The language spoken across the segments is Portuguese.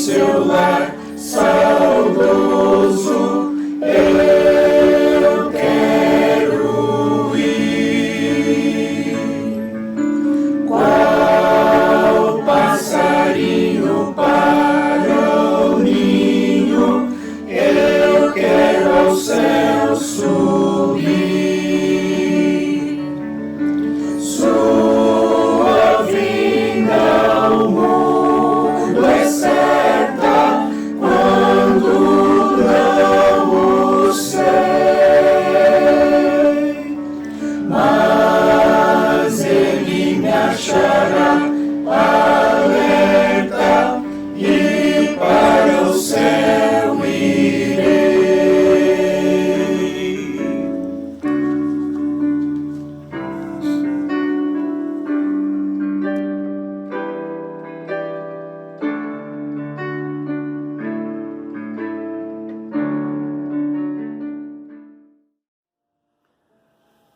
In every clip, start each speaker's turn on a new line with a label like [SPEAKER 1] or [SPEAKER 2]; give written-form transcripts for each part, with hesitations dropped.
[SPEAKER 1] seu lar saudoso eu quero ir. Qual passarinho para o ninho, eu quero ao céu subir. Sua vinda ao mundo é certa quando não o sei, mas ele me achará alerta e para o céu irei.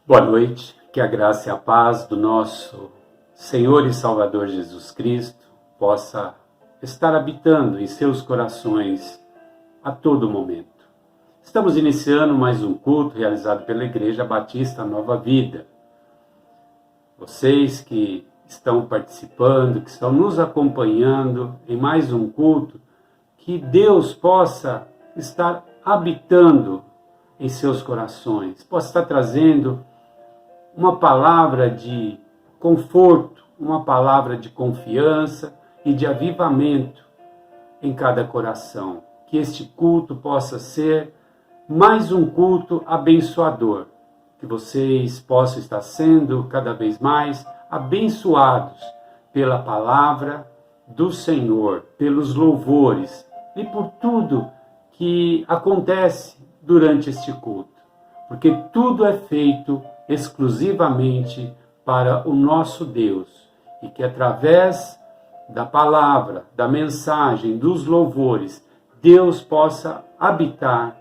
[SPEAKER 2] Boa noite, que a graça e a paz do nosso Senhor e Salvador Jesus Cristo possa estar habitando em seus corações a todo momento. Estamos iniciando mais um culto realizado pela Igreja Batista Nova Vida. Vocês que estão participando, que estão nos acompanhando em mais um culto, que Deus possa estar habitando em seus corações, possa estar trazendo uma palavra de conforto, uma palavra de confiança e de avivamento em cada coração. Que este culto possa ser mais um culto abençoador, que vocês possam estar sendo cada vez mais abençoados pela palavra do Senhor, pelos louvores e por tudo que acontece durante este culto, porque tudo é feito exclusivamente para o nosso Deus, e que através da palavra, da mensagem, dos louvores, Deus possa habitar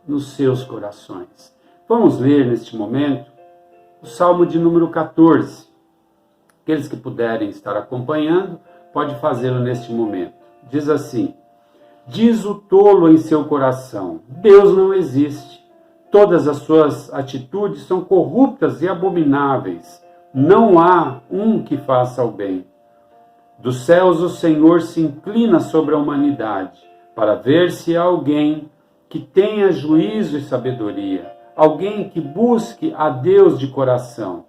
[SPEAKER 2] nos seus corações. Vamos ler neste momento o Salmo de número 14. Aqueles que puderem estar acompanhando, pode fazê-lo neste momento. Diz assim: diz o tolo em seu coração, Deus não existe. Todas as suas atitudes são corruptas e abomináveis. Não há um que faça o bem. Dos céus o Senhor se inclina sobre a humanidade, para ver se há alguém que tenha juízo e sabedoria, alguém que busque a Deus de coração.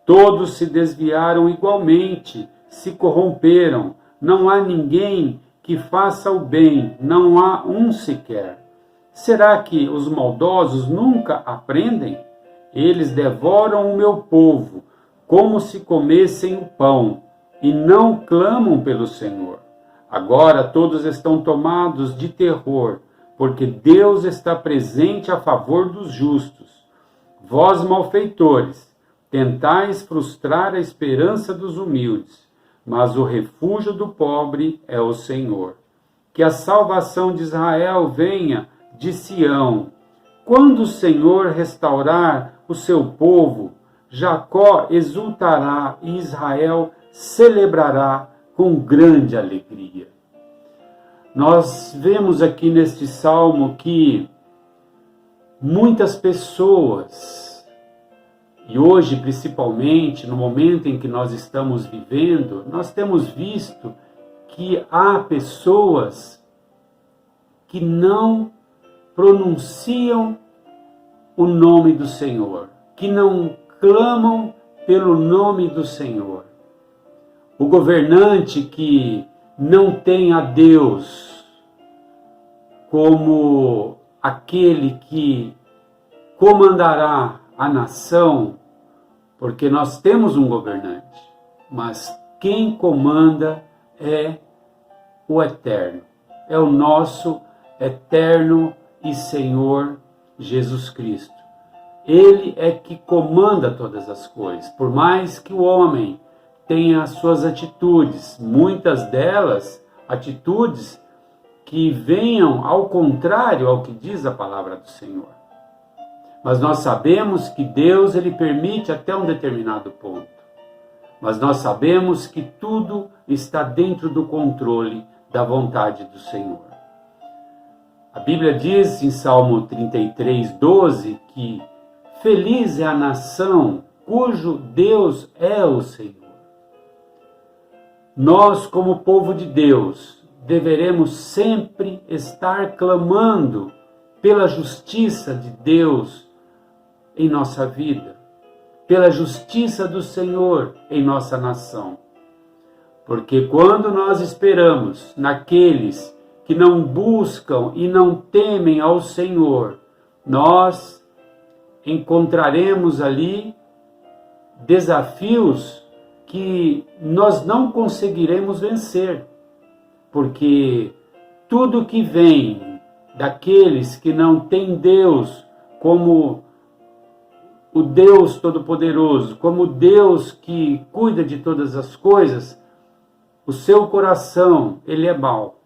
[SPEAKER 2] Todos se desviaram igualmente, se corromperam. Não há ninguém que faça o bem, não há um sequer. Será que os maldosos nunca aprendem? Eles devoram o meu povo, como se comessem o pão, e não clamam pelo Senhor. Agora todos estão tomados de terror, porque Deus está presente a favor dos justos. Vós, malfeitores, tentais frustrar a esperança dos humildes, mas o refúgio do pobre é o Senhor. Que a salvação de Israel venha de Sião. Quando o Senhor restaurar o seu povo, Jacó exultará e Israel celebrará com grande alegria. Nós vemos aqui neste salmo que muitas pessoas, e hoje principalmente no momento em que nós estamos vivendo, nós temos visto que há pessoas que não pronunciam o nome do Senhor, que não clamam pelo nome do Senhor. O governante que não tem a Deus como aquele que comandará a nação, porque nós temos um governante, mas quem comanda é o Eterno, é o nosso Eterno e Senhor Jesus Cristo. Ele é que comanda todas as coisas. Por mais que o homem tenha as suas atitudes, muitas delas atitudes que venham ao contrário ao que diz a palavra do Senhor. Mas nós sabemos que Deus ele permite até um determinado ponto. Mas nós sabemos que tudo está dentro do controle da vontade do Senhor. A Bíblia diz em Salmo 33, 12, que feliz é a nação cujo Deus é o Senhor. Nós, como povo de Deus, deveremos sempre estar clamando pela justiça de Deus em nossa vida, pela justiça do Senhor em nossa nação. Porque quando nós esperamos naqueles que não buscam e não temem ao Senhor, nós encontraremos ali desafios que nós não conseguiremos vencer, porque tudo que vem daqueles que não têm Deus como o Deus Todo-Poderoso, como Deus que cuida de todas as coisas, o seu coração, ele é mau.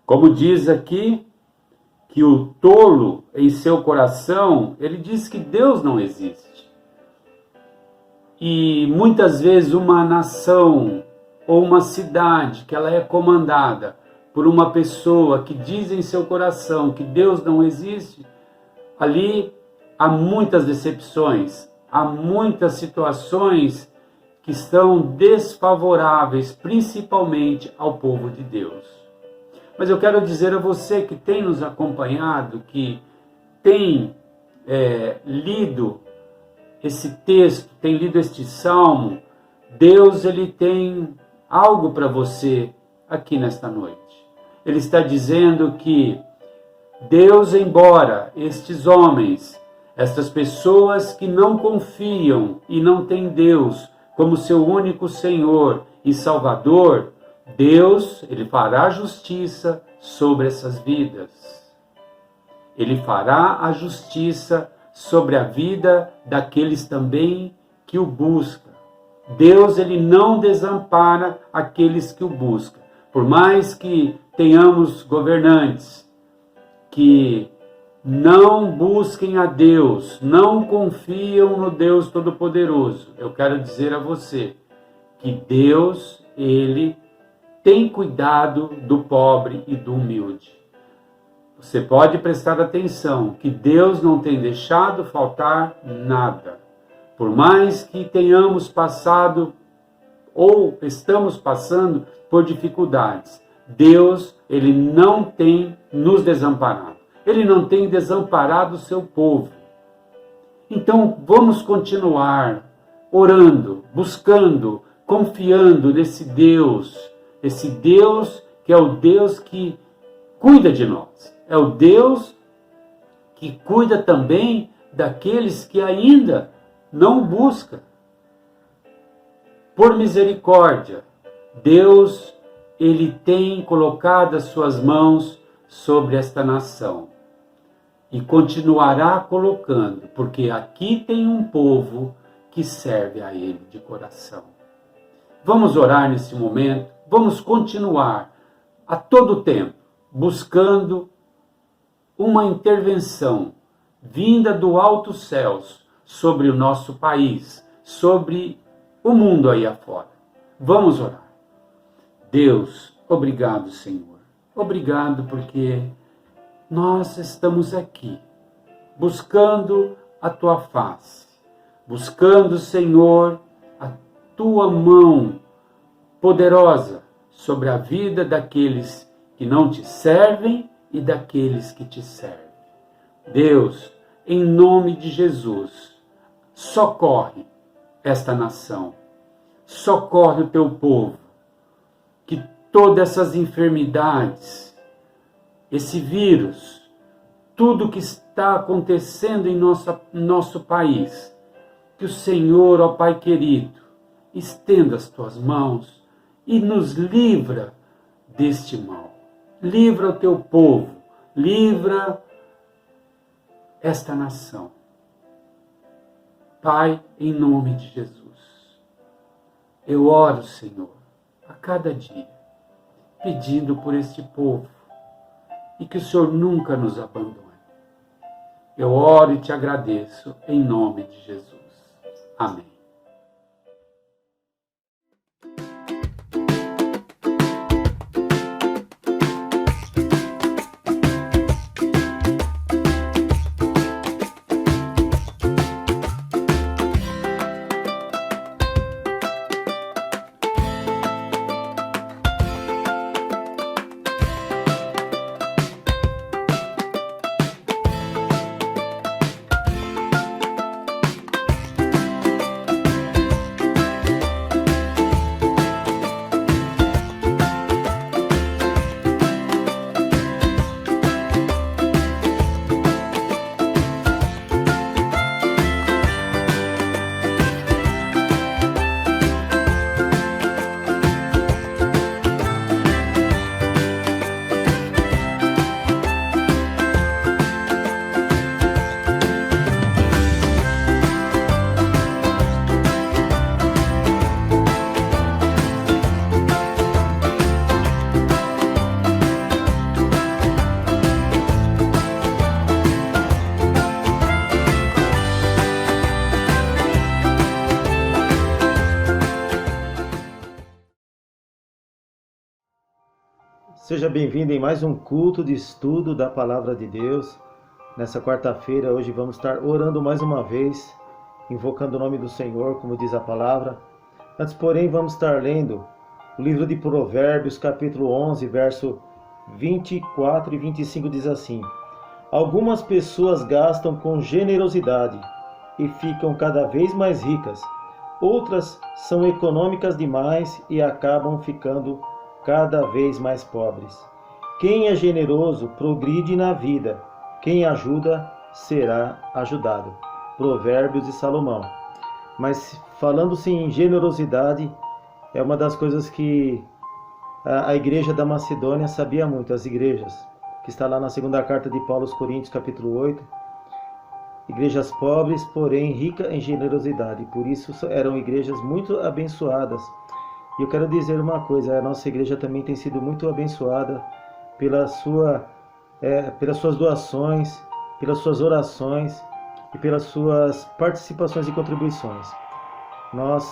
[SPEAKER 2] Como diz aqui, que o tolo em seu coração, ele diz que Deus não existe. E muitas vezes uma nação ou uma cidade que ela é comandada por uma pessoa que diz em seu coração que Deus não existe, ali há muitas decepções, há muitas situações que estão desfavoráveis, principalmente ao povo de Deus. Mas eu quero dizer a você que tem nos acompanhado, que tem lido esse texto, tem lido este salmo, Deus ele tem algo para você aqui nesta noite. Ele está dizendo que Deus, embora estes homens, estas pessoas que não confiam e não têm Deus como seu único Senhor e Salvador, Deus, ele fará justiça sobre essas vidas. Ele fará a justiça sobre a vida daqueles também que o buscam. Deus, ele não desampara aqueles que o buscam. Por mais que tenhamos governantes que não busquem a Deus, não confiam no Deus Todo-Poderoso, eu quero dizer a você que Deus, ele tem cuidado do pobre e do humilde. Você pode prestar atenção que Deus não tem deixado faltar nada. Por mais que tenhamos passado ou estamos passando por dificuldades, Deus, ele não tem nos desamparado. Ele não tem desamparado o seu povo. Então, vamos continuar orando, buscando, confiando nesse Deus que é o Deus que cuida de nós. É o Deus que cuida também daqueles que ainda não buscam. Por misericórdia, Deus, ele tem colocado as suas mãos sobre esta nação. E continuará colocando, porque aqui tem um povo que serve a ele de coração. Vamos orar nesse momento, vamos continuar a todo tempo, buscando uma intervenção vinda do alto céus sobre o nosso país, sobre o mundo aí afora. Vamos orar. Deus, obrigado, Senhor. Obrigado porque nós estamos aqui, buscando a Tua face, buscando, Senhor, a Tua mão poderosa sobre a vida daqueles que não Te servem e daqueles que Te servem. Deus, em nome de Jesus, socorre esta nação, socorre o Teu povo, que todas essas enfermidades, esse vírus, tudo que está acontecendo em nosso país, que o Senhor, ó Pai querido, estenda as Tuas mãos e nos livra deste mal. Livra o Teu povo, livra esta nação. Pai, em nome de Jesus, eu oro, Senhor, a cada dia, pedindo por este povo, e que o Senhor nunca nos abandone. Eu oro e Te agradeço, em nome de Jesus. Amém.
[SPEAKER 3] Seja bem-vindo em mais um culto de estudo da Palavra de Deus. Nessa quarta-feira, hoje vamos estar orando mais uma vez, invocando o nome do Senhor, como diz a palavra. Antes, porém, vamos estar lendo o livro de Provérbios, capítulo 11, verso 24 e 25, diz assim: Algumas pessoas gastam com generosidade e ficam cada vez mais ricas. Outras são econômicas demais e acabam ficando cada vez mais pobres. Quem é generoso progride na vida. Quem ajuda será ajudado. Provérbios de Salomão. Mas falando-se em generosidade, é uma das coisas que a igreja da Macedônia sabia muito, as igrejas, que está lá na segunda carta de Paulo aos Coríntios, capítulo 8. Igrejas pobres, porém ricas em generosidade. Por isso eram igrejas muito abençoadas. E eu quero dizer uma coisa, a nossa igreja também tem sido muito abençoada pelas suas doações, pelas suas orações e pelas suas participações e contribuições. Nós,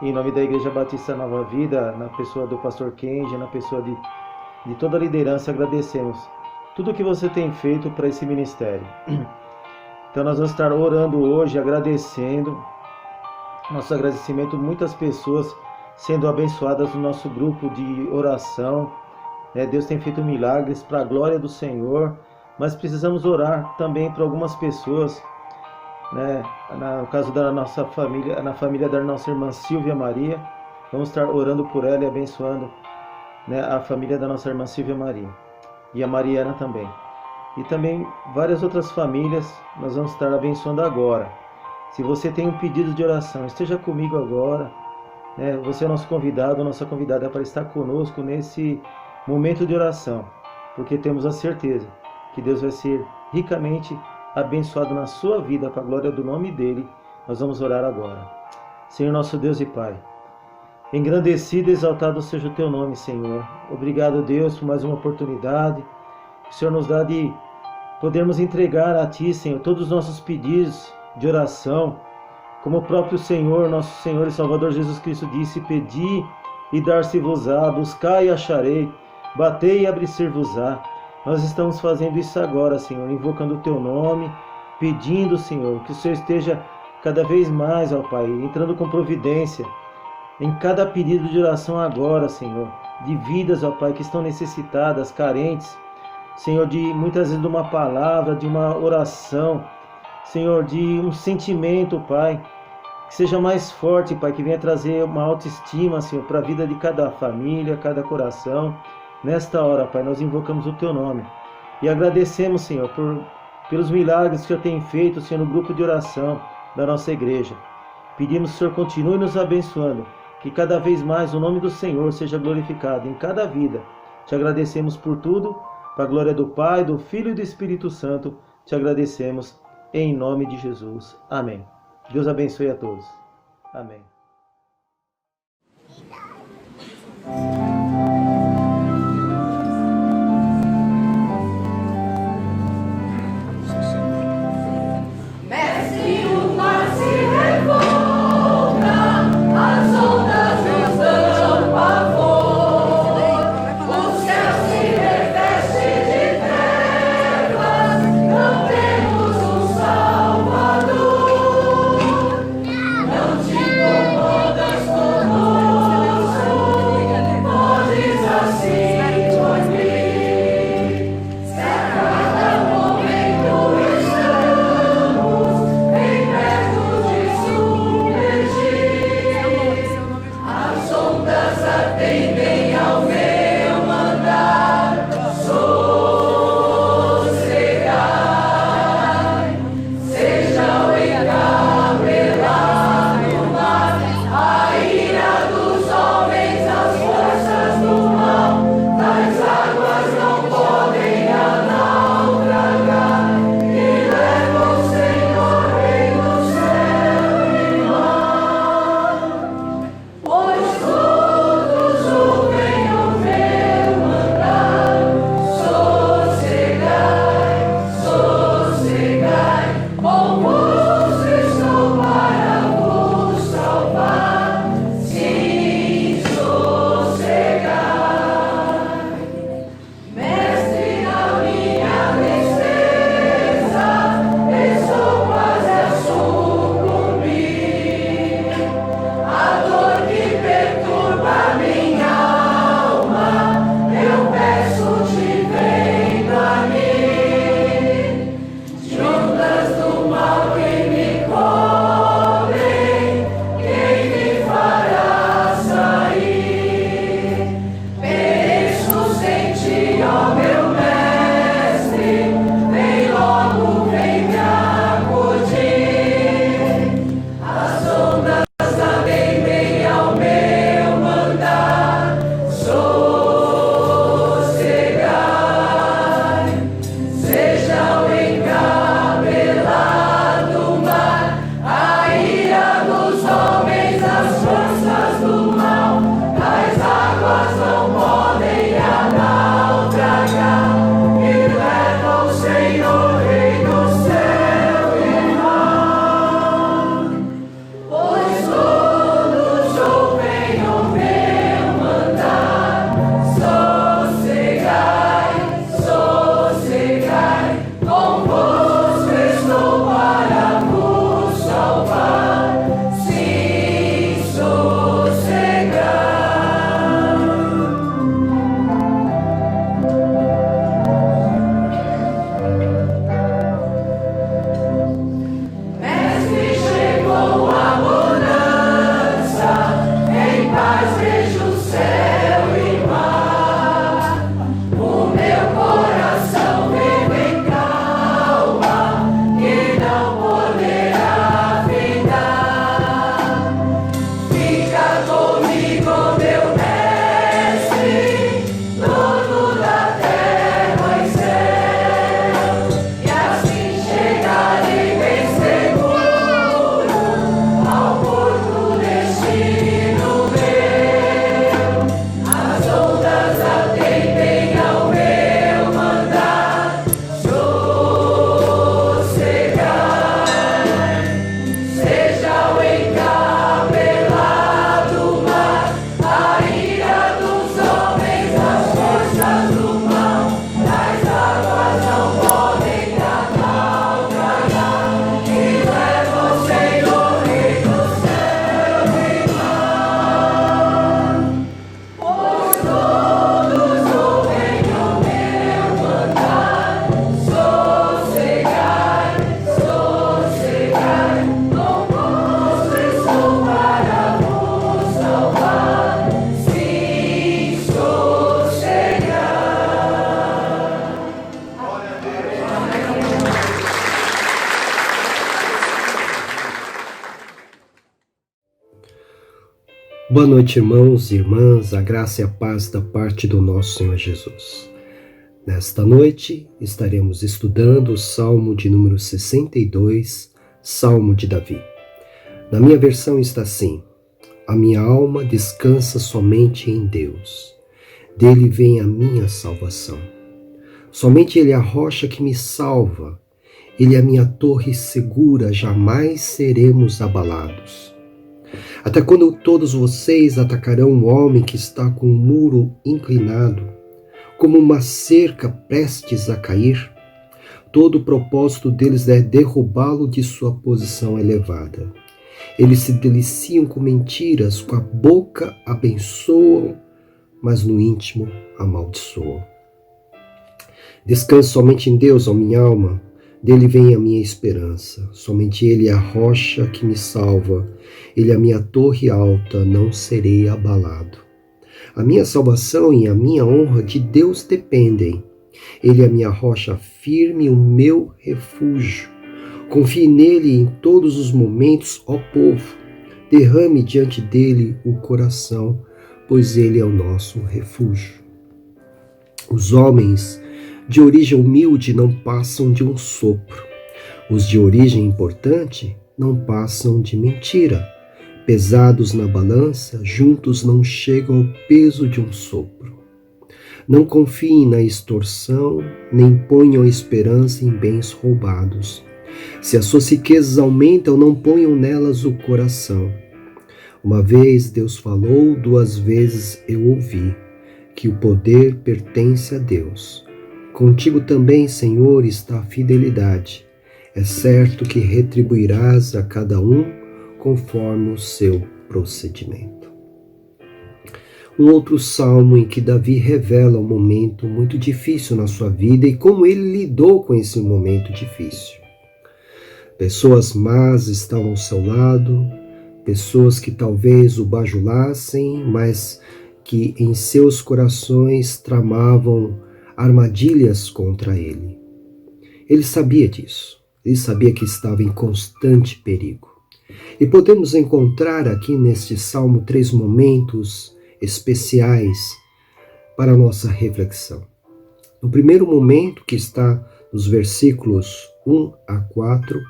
[SPEAKER 3] em nome da Igreja Batista Nova Vida, na pessoa do pastor Kenji, na pessoa de toda a liderança, agradecemos tudo o que você tem feito para esse ministério. Então nós vamos estar orando hoje, agradecendo, nosso agradecimento, muitas pessoas sendo abençoadas no nosso grupo de oração. Deus tem feito milagres para a glória do Senhor, mas precisamos orar também para algumas pessoas, no caso da nossa família, na família da nossa irmã Silvia Maria. Vamos estar orando por ela e abençoando a família da nossa irmã Silvia Maria e a Mariana também. E também várias outras famílias nós vamos estar abençoando agora. Se você tem um pedido de oração, esteja comigo agora. Você é nosso convidado, nossa convidada para estar conosco nesse momento de oração, porque temos a certeza que Deus vai ser ricamente abençoado na sua vida, para a glória do nome dEle. Nós vamos orar agora. Senhor nosso Deus e Pai, engrandecido e exaltado seja o Teu nome, Senhor. Obrigado, Deus, por mais uma oportunidade que o Senhor nos dá de podermos entregar a Ti, Senhor, todos os nossos pedidos de oração, como o próprio Senhor, nosso Senhor e Salvador Jesus Cristo disse: Pedi e dar-se-vos-á, buscai e acharei, batei e abrir-se-vos-á. Nós estamos fazendo isso agora, Senhor, invocando o Teu nome, pedindo, Senhor, que o Senhor esteja cada vez mais, ó Pai, entrando com providência em cada pedido de oração agora, Senhor, de vidas, ó Pai, que estão necessitadas, carentes, Senhor, de muitas vezes de uma palavra, de uma oração, Senhor, de um sentimento, Pai, que seja mais forte, Pai, que venha trazer uma autoestima, Senhor, para a vida de cada família, cada coração. Nesta hora, Pai, nós invocamos o Teu nome e agradecemos, Senhor, pelos milagres que o Senhor tem feito, Senhor, no grupo de oração da nossa igreja. Pedimos que o Senhor continue nos abençoando, que cada vez mais o nome do Senhor seja glorificado em cada vida. Te agradecemos por tudo, para a glória do Pai, do Filho e do Espírito Santo. Te agradecemos em nome de Jesus. Amém. Deus abençoe a todos. Amém.
[SPEAKER 1] Não te incomodas conosco.
[SPEAKER 4] Boa noite, irmãos e irmãs, a graça e a paz da parte do nosso Senhor Jesus. Nesta noite estaremos estudando o Salmo de número 62, Salmo de Davi. Na minha versão está assim: a minha alma descansa somente em Deus, dele vem a minha salvação. Somente Ele é a rocha que me salva, Ele é a minha torre segura, jamais seremos abalados. Até quando todos vocês atacarão um homem que está com um muro inclinado, como uma cerca prestes a cair? Todo o propósito deles é derrubá-lo de sua posição elevada. Eles se deliciam com mentiras, com a boca abençoam, mas no íntimo amaldiçoam. Descanse somente em Deus, ó minha alma, dele vem a minha esperança. Somente Ele é a rocha que me salva, Ele é a minha torre alta, não serei abalado. A minha salvação e a minha honra de Deus dependem. Ele é a minha rocha firme e o meu refúgio. Confie nele em todos os momentos, ó povo. Derrame diante dele o coração, pois ele é o nosso refúgio. Os homens de origem humilde não passam de um sopro. Os de origem importante não passam de mentira. Pesados na balança, juntos não chegam ao peso de um sopro. Não confiem na extorsão, nem ponham esperança em bens roubados. Se as suas riquezas aumentam, não ponham nelas o coração. Uma vez Deus falou, 2 vezes eu ouvi, que o poder pertence a Deus. Contigo também, Senhor, está a fidelidade. É certo que retribuirás a cada um conforme o seu procedimento. Um outro salmo em que Davi revela um momento muito difícil na sua vida e como ele lidou com esse momento difícil. Pessoas más estavam ao seu lado, pessoas que talvez o bajulassem, mas que em seus corações tramavam armadilhas contra ele. Ele sabia disso, ele sabia que estava em constante perigo. E podemos encontrar aqui neste salmo 3 momentos especiais para a nossa reflexão. No primeiro momento, que está nos versículos 1 a 4,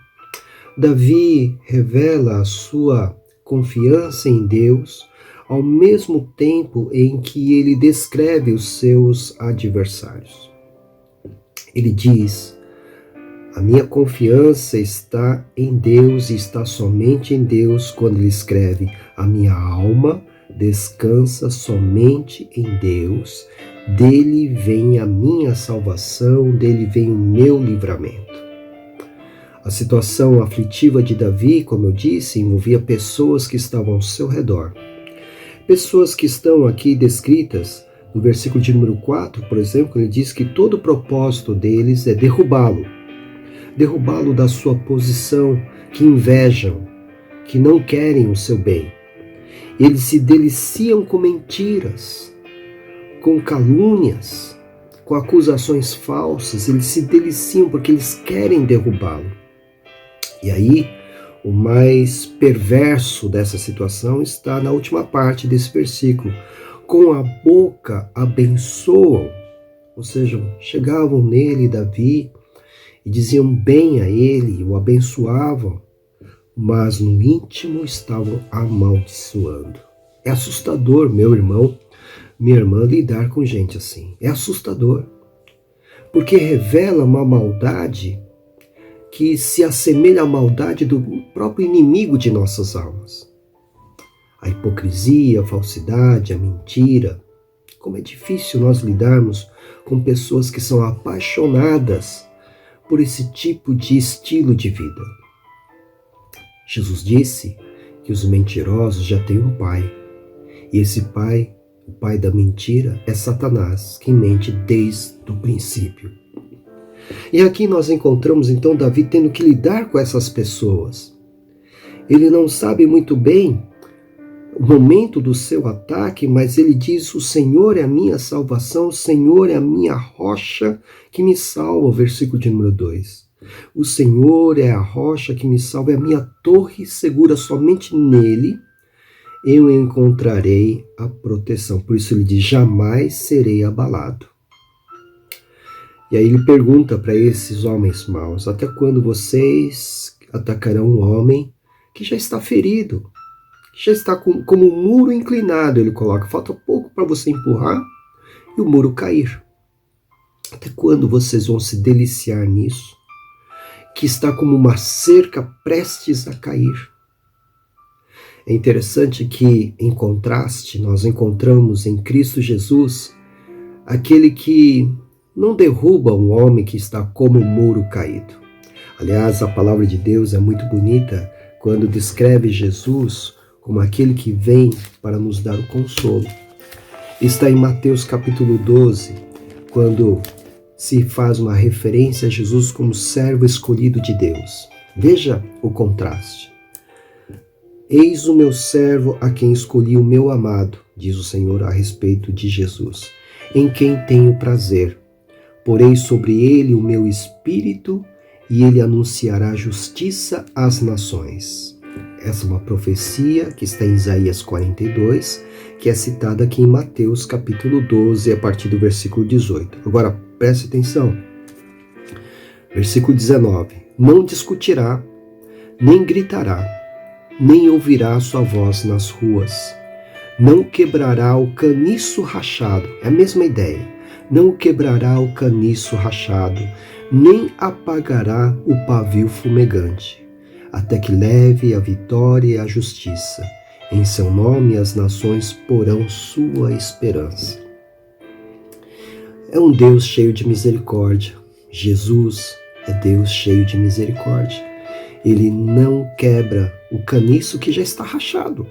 [SPEAKER 4] Davi revela a sua confiança em Deus, ao mesmo tempo em que ele descreve os seus adversários. Ele diz: a minha confiança está em Deus e está somente em Deus, quando ele escreve: a minha alma descansa somente em Deus, dele vem a minha salvação, dele vem o meu livramento. A situação aflitiva de Davi, como eu disse, envolvia pessoas que estavam ao seu redor. Pessoas que estão aqui descritas no versículo de número 4, por exemplo, ele diz que todo o propósito deles é derrubá-lo da sua posição, que invejam, que não querem o seu bem. Eles se deliciam com mentiras, com calúnias, com acusações falsas, eles se deliciam porque eles querem derrubá-lo. E aí, o mais perverso dessa situação está na última parte desse versículo. Com a boca abençoam, ou seja, chegavam nele, Davi, e diziam bem a ele, o abençoavam, mas no íntimo estavam amaldiçoando. É assustador, meu irmão, minha irmã, lidar com gente assim. É assustador, porque revela uma maldade que se assemelha à maldade do próprio inimigo de nossas almas. A hipocrisia, a falsidade, a mentira. Como é difícil nós lidarmos com pessoas que são apaixonadas por esse tipo de estilo de vida. Jesus disse que os mentirosos já têm um pai. E esse pai, o pai da mentira, é Satanás, que mente desde o princípio. E aqui nós encontramos então Davi tendo que lidar com essas pessoas. Ele não sabe muito bem o momento do seu ataque, mas ele diz: o Senhor é a minha salvação, o Senhor é a minha rocha que me salva, versículo de número 2. O Senhor é a rocha que me salva, é a minha torre segura, somente nele eu encontrarei a proteção. Por isso ele diz, jamais serei abalado. E aí ele pergunta para esses homens maus, até quando vocês atacarão um homem que já está ferido, que já está como um muro inclinado, ele coloca, falta pouco para você empurrar e o muro cair. Até quando vocês vão se deliciar nisso? Que está como uma cerca prestes a cair. É interessante que, em contraste, nós encontramos em Cristo Jesus aquele que não derruba um homem que está como um muro caído. Aliás, a palavra de Deus é muito bonita quando descreve Jesus como aquele que vem para nos dar o consolo. Está em Mateus capítulo 12, quando se faz uma referência a Jesus como servo escolhido de Deus. Veja o contraste. Eis o meu servo a quem escolhi o meu amado, diz o Senhor a respeito de Jesus, em quem tenho prazer. Porei sobre ele o meu espírito e ele anunciará justiça às nações. Essa é uma profecia que está em Isaías 42, que é citada aqui em Mateus capítulo 12, a partir do versículo 18. Agora, preste atenção. Versículo 19. Não discutirá, nem gritará, nem ouvirá sua voz nas ruas. Não quebrará o caniço rachado. É a mesma ideia. Não quebrará o caniço rachado, nem apagará o pavio fumegante, até que leve a vitória e a justiça. Em seu nome as nações porão sua esperança. É um Deus cheio de misericórdia. Jesus é Deus cheio de misericórdia. Ele não quebra o caniço que já está rachado.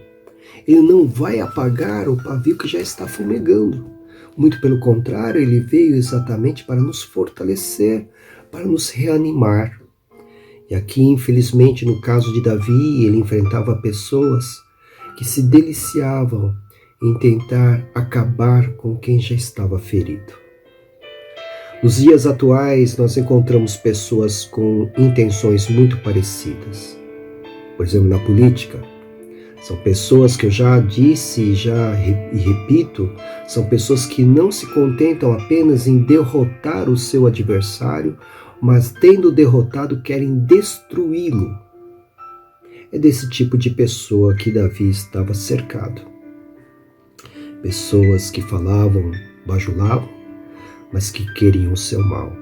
[SPEAKER 4] Ele não vai apagar o pavio que já está fumegando. Muito pelo contrário, ele veio exatamente para nos fortalecer, para nos reanimar. E aqui, infelizmente, no caso de Davi, ele enfrentava pessoas que se deliciavam em tentar acabar com quem já estava ferido. Nos dias atuais, nós encontramos pessoas com intenções muito parecidas. Por exemplo, na política, são pessoas que eu já disse e repito, são pessoas que não se contentam apenas em derrotar o seu adversário, mas tendo derrotado querem destruí-lo. É desse tipo de pessoa que Davi estava cercado. Pessoas que falavam, bajulavam, mas que queriam o seu mal.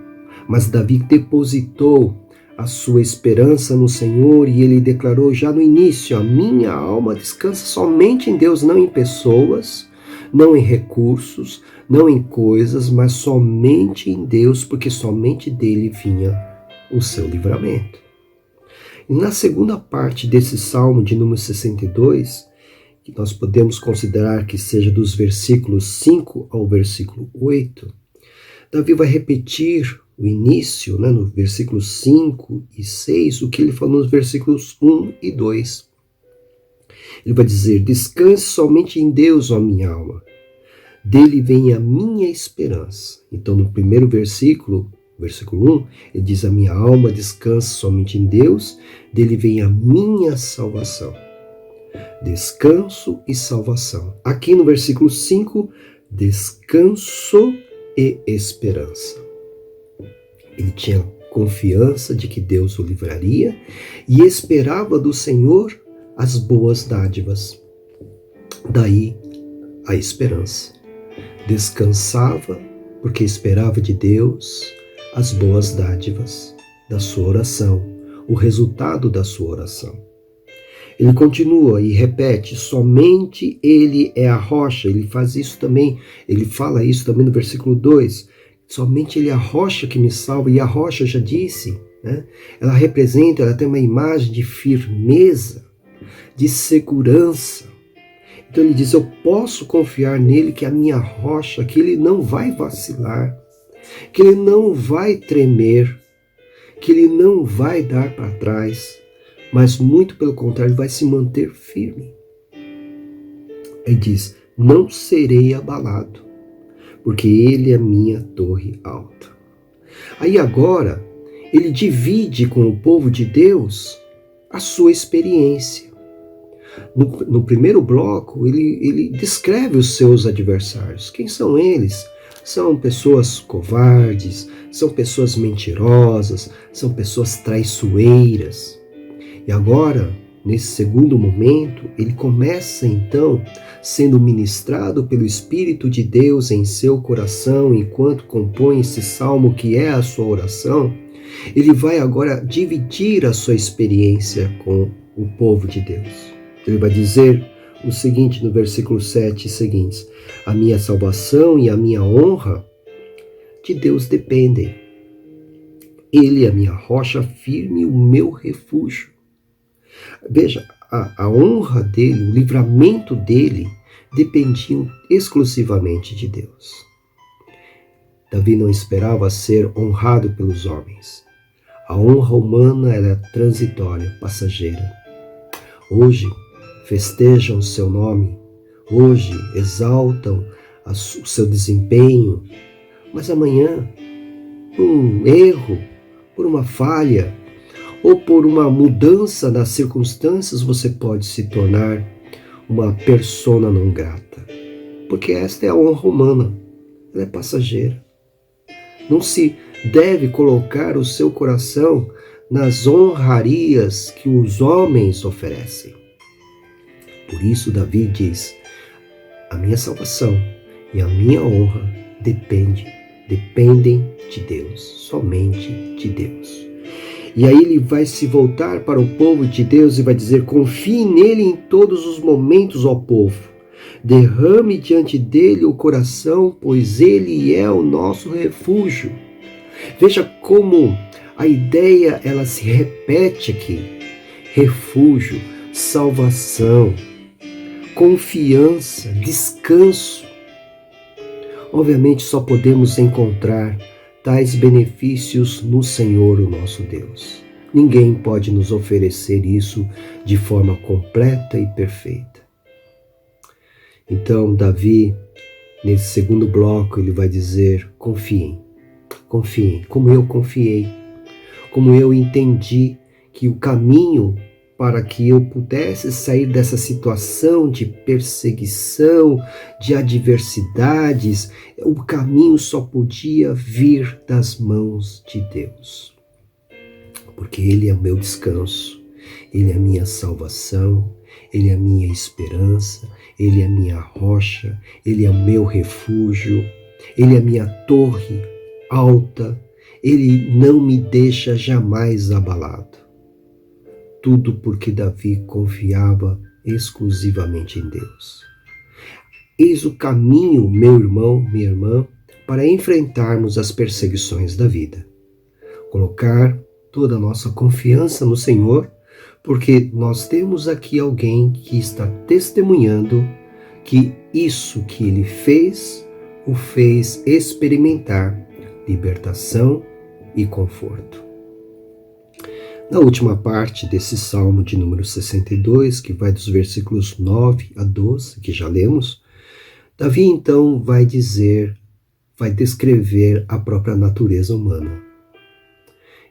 [SPEAKER 4] Mas Davi depositou a sua esperança no Senhor e ele declarou já no início, a minha alma descansa somente em Deus, não em pessoas, não em recursos, não em coisas, mas somente em Deus, porque somente dele vinha o seu livramento. E na segunda parte desse Salmo de número 62, que nós podemos considerar que seja dos versículos 5 ao versículo 8, Davi vai repetir o início, no versículos 5 e 6, o que ele falou nos versículos 1 e 2. Ele vai dizer, descanse somente em Deus, ó minha alma, dele vem a minha esperança. Então, no primeiro versículo 1, ele diz, a minha alma descansa somente em Deus, dele vem a minha salvação. Descanso e salvação. Aqui no versículo 5, descanso e esperança. Ele tinha confiança de que Deus o livraria e esperava do Senhor as boas dádivas. Daí a esperança. Descansava porque esperava de Deus as boas dádivas da sua oração, o resultado da sua oração. Ele continua e repete, somente Ele é a rocha. Ele faz isso também, ele fala isso também no versículo 2. Somente Ele é a rocha que me salva. E a rocha, já disse, ela representa, ela tem uma imagem de firmeza, de segurança. Então ele diz, eu posso confiar nele, que é a minha rocha, que ele não vai vacilar, que ele não vai tremer, que ele não vai dar para trás, mas muito pelo contrário, ele vai se manter firme. Ele diz, não serei abalado, porque ele é minha torre alta. Aí agora, ele divide com o povo de Deus a sua experiência. No primeiro bloco, ele descreve os seus adversários. Quem são eles? São pessoas covardes, são pessoas mentirosas, são pessoas traiçoeiras. E agora, nesse segundo momento, ele começa então sendo ministrado pelo Espírito de Deus em seu coração, enquanto compõe esse salmo que é a sua oração. Ele vai agora dividir a sua experiência com o povo de Deus. Ele vai dizer o seguinte no versículo 7 e seguintes: a minha salvação e a minha honra de Deus dependem. Ele é a minha rocha firme e o meu refúgio. Veja, a honra dele, o livramento dele dependiam exclusivamente de Deus. Davi não esperava ser honrado pelos homens. A honra humana era transitória, passageira. Hoje festejam o seu nome, hoje exaltam o seu desempenho, mas amanhã, por um erro, por uma falha, ou por uma mudança nas circunstâncias, você pode se tornar uma persona não grata. Porque esta é a honra humana, ela é passageira. Não se deve colocar o seu coração nas honrarias que os homens oferecem. Por isso Davi diz: a minha salvação e a minha honra dependem de Deus, somente de Deus. E aí ele vai se voltar para o povo de Deus e vai dizer: confie nele em todos os momentos, ó povo. Derrame diante dele o coração, pois ele é o nosso refúgio. Veja como a ideia ela se repete aqui. Refúgio, salvação, confiança, descanso. Obviamente só podemos encontrar tais benefícios no Senhor, o nosso Deus. Ninguém pode nos oferecer isso de forma completa e perfeita. Então, Davi, nesse segundo bloco, ele vai dizer: confiem, como eu confiei, como eu entendi que o caminho para que eu pudesse sair dessa situação de perseguição, de adversidades, o caminho só podia vir das mãos de Deus. Porque Ele é o meu descanso, Ele é a minha salvação, Ele é a minha esperança, Ele é a minha rocha, Ele é o meu refúgio, Ele é a minha torre alta, Ele não me deixa jamais abalado. Tudo porque Davi confiava exclusivamente em Deus. Eis o caminho, meu irmão, minha irmã, para enfrentarmos as perseguições da vida. Colocar toda a nossa confiança no Senhor, porque nós temos aqui alguém que está testemunhando que isso que ele fez, o fez experimentar libertação e conforto. Na última parte desse Salmo de número 62, que vai dos versículos 9 a 12, que já lemos, Davi então vai descrever a própria natureza humana.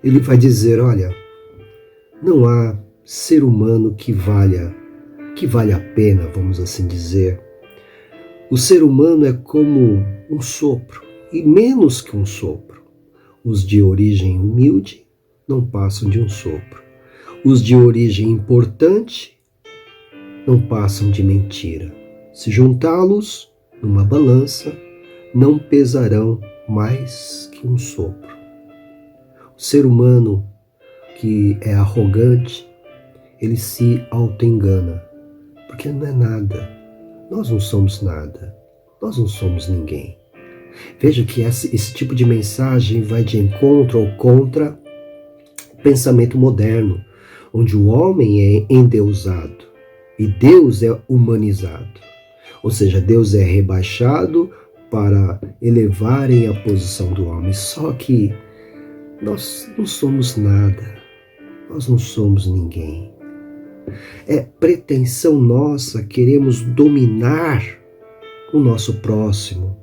[SPEAKER 4] Ele vai dizer: olha, não há ser humano que vale a pena, vamos assim dizer. O ser humano é como um sopro, e menos que um sopro. Os de origem humilde não passam de um sopro. Os de origem importante não passam de mentira. Se juntá-los numa balança, não pesarão mais que um sopro. O ser humano que é arrogante, ele se auto-engana, porque não é nada. Nós não somos nada. Nós não somos ninguém. Veja que esse tipo de mensagem vai de encontro ou contra o pensamento moderno, onde o homem é endeusado e Deus é humanizado. Ou seja, Deus é rebaixado para elevarem a posição do homem. Só que nós não somos nada, nós não somos ninguém. É pretensão nossa, queremos dominar o nosso próximo,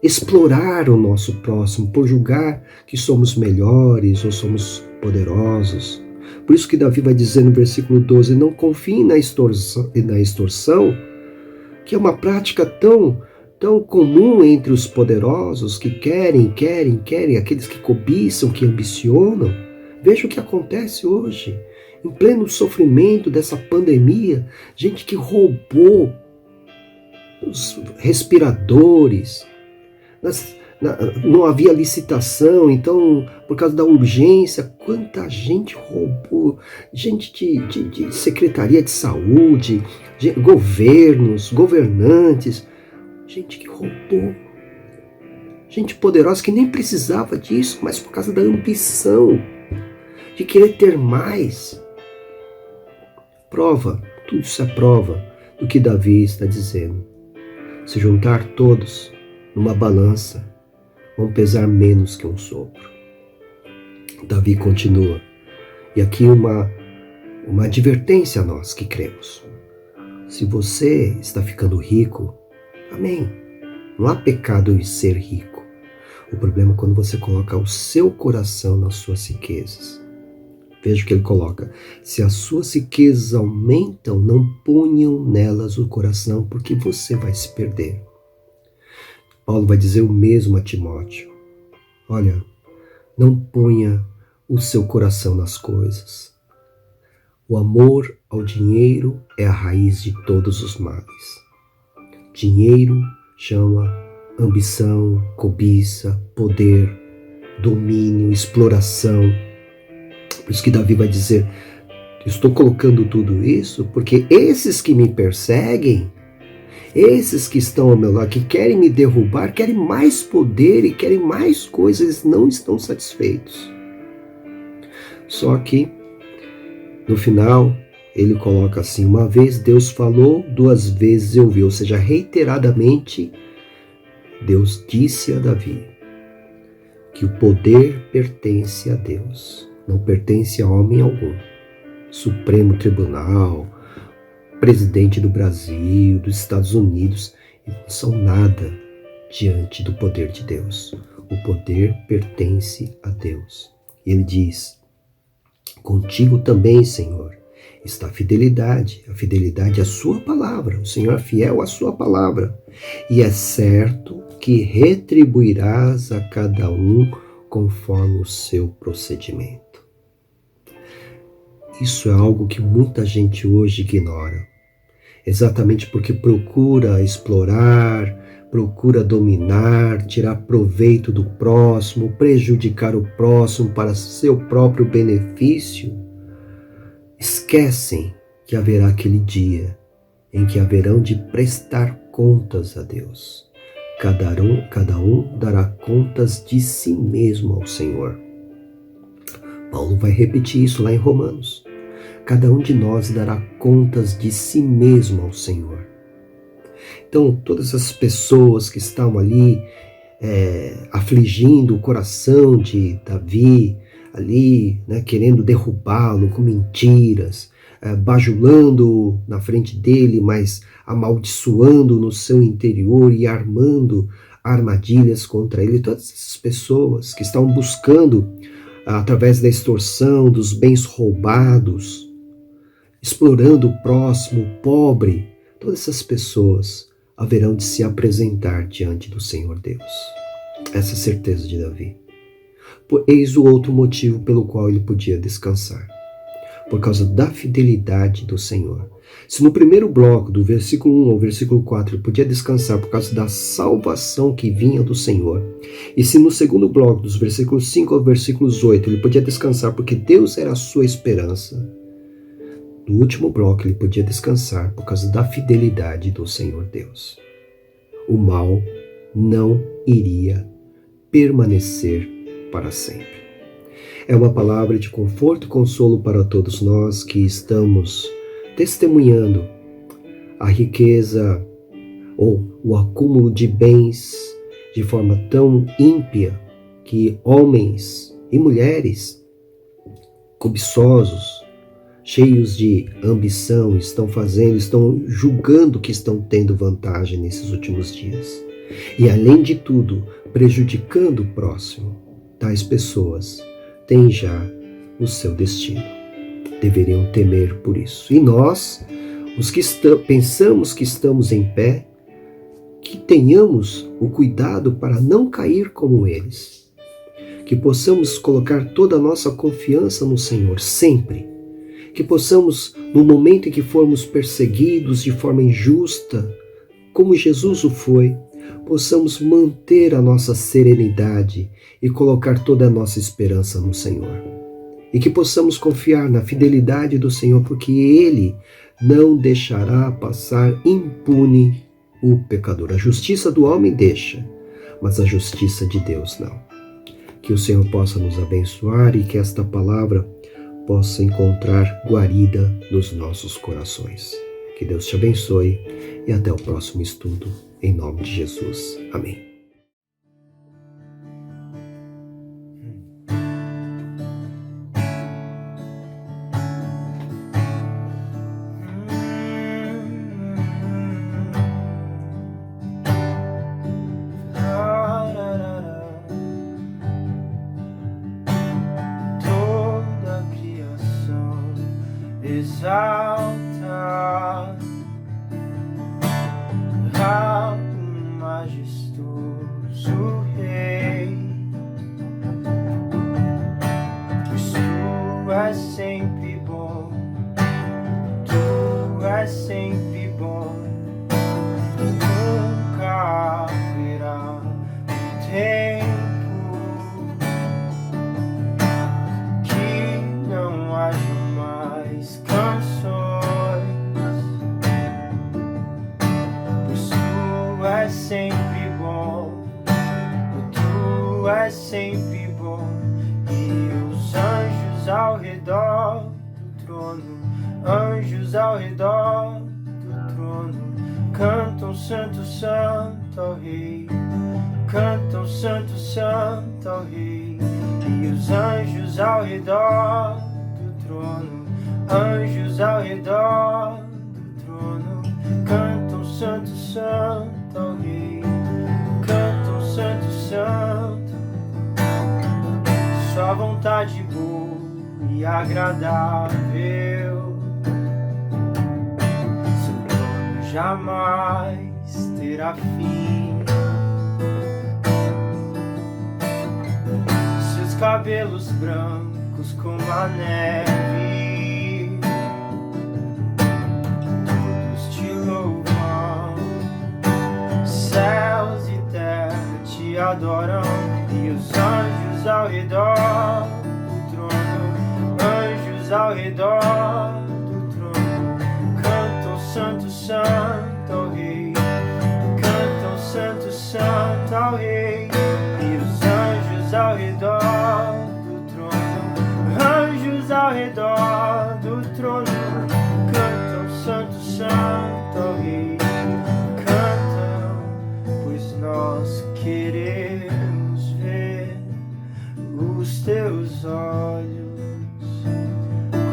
[SPEAKER 4] explorar o nosso próximo por julgar que somos melhores ou somos poderosos. Por isso que Davi vai dizer no versículo 12, não confiem na extorsão, que é uma prática tão comum entre os poderosos que querem, aqueles que cobiçam, que ambicionam. Veja o que acontece hoje, em pleno sofrimento dessa pandemia, gente que roubou os respiradores, não havia licitação, então, por causa da urgência, quanta gente roubou, gente de Secretaria de Saúde, governos, governantes, gente que roubou, gente poderosa que nem precisava disso, mas por causa da ambição, de querer ter mais. Tudo isso é prova do que Davi está dizendo. Se juntar todos numa balança, vão pesar menos que um sopro. Davi continua. E aqui uma advertência a nós que cremos. Se você está ficando rico, amém. Não há pecado em ser rico. O problema é quando você coloca o seu coração nas suas riquezas. Veja o que ele coloca. Se as suas riquezas aumentam, não ponham nelas o coração, porque você vai se perder. Paulo vai dizer o mesmo a Timóteo. Olha, não ponha o seu coração nas coisas. O amor ao dinheiro é a raiz de todos os males. Dinheiro chama ambição, cobiça, poder, domínio, exploração. Por isso que Davi vai dizer, estou colocando tudo isso porque esses que me perseguem, esses que estão ao meu lado, que querem me derrubar, querem mais poder e querem mais coisas, eles não estão satisfeitos. Só que, no final, ele coloca assim, uma vez Deus falou, duas vezes ouviu, ou seja, reiteradamente, Deus disse a Davi que o poder pertence a Deus, não pertence a homem algum. Supremo Tribunal, presidente do Brasil, dos Estados Unidos, não são nada diante do poder de Deus. O poder pertence a Deus. E ele diz, contigo também, Senhor, está a fidelidade é a sua palavra, o Senhor é fiel à sua palavra, e é certo que retribuirás a cada um conforme o seu procedimento. Isso é algo que muita gente hoje ignora, exatamente porque procura explorar, procura dominar, tirar proveito do próximo, prejudicar o próximo para seu próprio benefício. Esquecem que haverá aquele dia em que haverão de prestar contas a Deus. Cada um dará contas de si mesmo ao Senhor. Paulo vai repetir isso lá em Romanos. Cada um de nós dará contas de si mesmo ao Senhor. Então, todas as pessoas que estavam ali afligindo o coração de Davi, ali, querendo derrubá-lo com mentiras, bajulando na frente dele, mas amaldiçoando no seu interior e armando armadilhas contra ele. Todas essas pessoas que estavam buscando, através da extorsão, dos bens roubados, explorando o próximo, o pobre, todas essas pessoas haverão de se apresentar diante do Senhor Deus. Essa é a certeza de Davi. Eis o outro motivo pelo qual ele podia descansar. Por causa da fidelidade do Senhor. Se no primeiro bloco, do versículo 1 ao versículo 4, ele podia descansar por causa da salvação que vinha do Senhor, e se no segundo bloco, dos versículos 5 ao versículos 8, ele podia descansar porque Deus era a sua esperança, no último bloco ele podia descansar por causa da fidelidade do Senhor Deus. O mal não iria permanecer para sempre. É uma palavra de conforto e consolo para todos nós que estamos testemunhando a riqueza ou o acúmulo de bens de forma tão ímpia que homens e mulheres cobiçosos, cheios de ambição, estão julgando que estão tendo vantagem nesses últimos dias. E além de tudo, prejudicando o próximo. Tais pessoas têm já o seu destino. deveriam temer por isso. E nós, os que pensamos que estamos em pé, que tenhamos o cuidado para não cair como eles. Que possamos colocar toda a nossa confiança no Senhor sempre. Que possamos, no momento em que formos perseguidos de forma injusta, como Jesus o foi, possamos manter a nossa serenidade e colocar toda a nossa esperança no Senhor. E que possamos confiar na fidelidade do Senhor, porque Ele não deixará passar impune o pecador. A justiça do homem deixa, mas a justiça de Deus não. Que o Senhor possa nos abençoar e que esta palavra possa encontrar guarida nos nossos corações. Que Deus te abençoe e até o próximo estudo, em nome de Jesus. Amém.
[SPEAKER 1] Exalta, alto, majestoso Rei, pois Tu és sempre bom, Tu és sempre bom, nunca haverá tempo que não haja mais sempre bom, Tu és sempre bom, e os anjos ao redor do trono, anjos ao redor do trono, cantam Santo, Santo ao Rei, cantam Santo, Santo ao Rei, e os anjos ao redor do trono, anjos ao redor do trono, cantam Santo, Santo ao Rei, cantam Santo, Santo. Sua vontade boa e agradável, seu plano jamais terá fim. Seus cabelos brancos como a neve, todos te louvam. Céus e terra te adoram, e os anjos ao redor do trono, anjos ao redor do trono, cantam Santo, Santo ao Rei, cantam Santo, Santo ao Rei, e os anjos ao redor do trono, anjos ao redor do trono, cantam Santo, Santo ao Rei. Nós queremos ver os teus olhos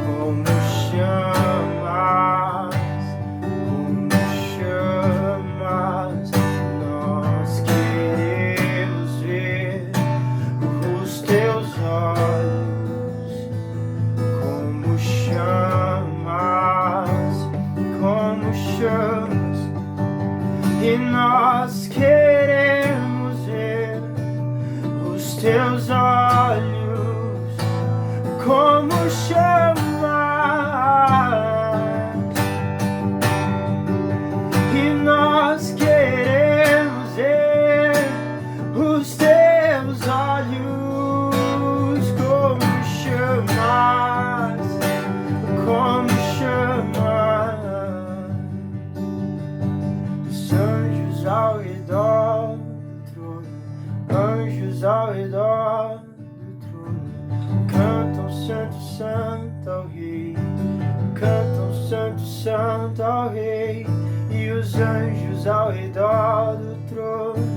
[SPEAKER 1] como chamas, como chamas. Nós queremos ver os teus olhos como chamas, como chamas. E nós queremos ver os teus olhos como chamas, e nós queremos ver os teus olhos como chamas, como chamas. Anjos ao redor do trono, anjos ao redor do trono, cantam Santo, Santo ao Rei, cantam Santo, Santo ao Rei, e os anjos ao redor do trono,